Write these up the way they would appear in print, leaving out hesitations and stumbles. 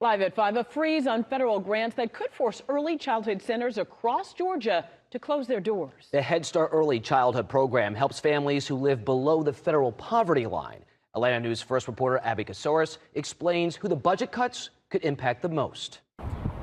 Live at 5, a freeze on federal grants that could force early childhood centers across Georgia to close their doors. The Head Start Early Childhood Program helps families who live below the federal poverty line. Atlanta News First reporter Abby Casoris explains who the budget cuts could impact the most.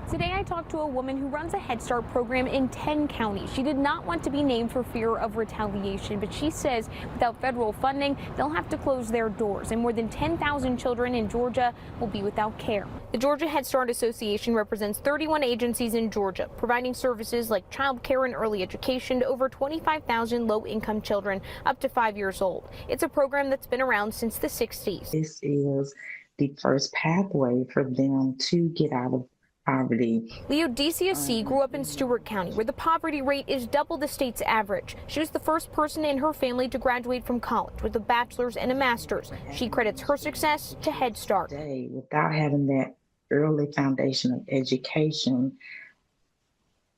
Today I talked to a woman who runs a Head Start program in 10 counties. She did not want to be named for fear of retaliation, but she says without federal funding, they'll have to close their doors, and more than 10,000 children in Georgia will be without care. The Georgia Head Start Association represents 31 agencies in Georgia, providing services like child care and early education to over 25,000 low-income children up to 5 years old. It's a program that's been around since the 60s. This is the first pathway for them to get out of poverty. Leodicia C. grew up in Stewart County, where the poverty rate is double the state's average. She was the first person in her family to graduate from college with a bachelor's and a master's. She credits her success to Head Start. Without having that early foundation of education,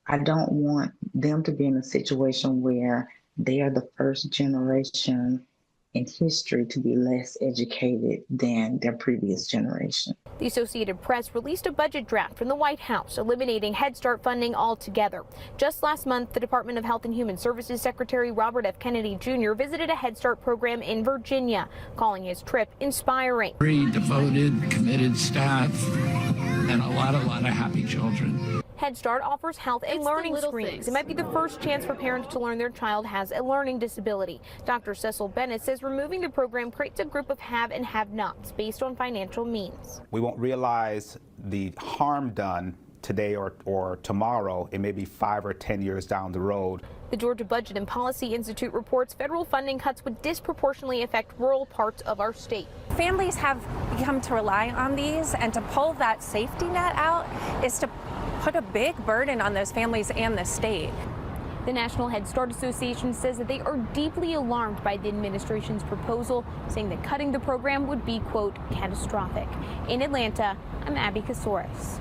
I don't want them to be in a situation where they are the first generation in history to be less educated than their previous generation. The Associated Press released a budget draft from the White House eliminating Head Start funding altogether. Just last month, the Department of Health and Human Services Secretary Robert F. Kennedy Jr. visited a Head Start program in Virginia, calling his trip inspiring. Very devoted, committed staff, and a lot of happy children. Head Start offers health and learning screenings. It might be the first chance for parents to learn their child has a learning disability. Dr. Cecil Bennett says removing the program creates a group of have and have-nots based on financial means. We won't realize the harm done today or tomorrow. It may be 5 or 10 years down the road. The Georgia Budget and Policy Institute reports federal funding cuts would disproportionately affect rural parts of our state. Families have become to rely on these, and to pull that safety net out is to put a big burden on those families and the state. The National Head Start Association says that they are deeply alarmed by the administration's proposal, saying that cutting the program would be, quote, catastrophic. In Atlanta, I'm Abby Casoris.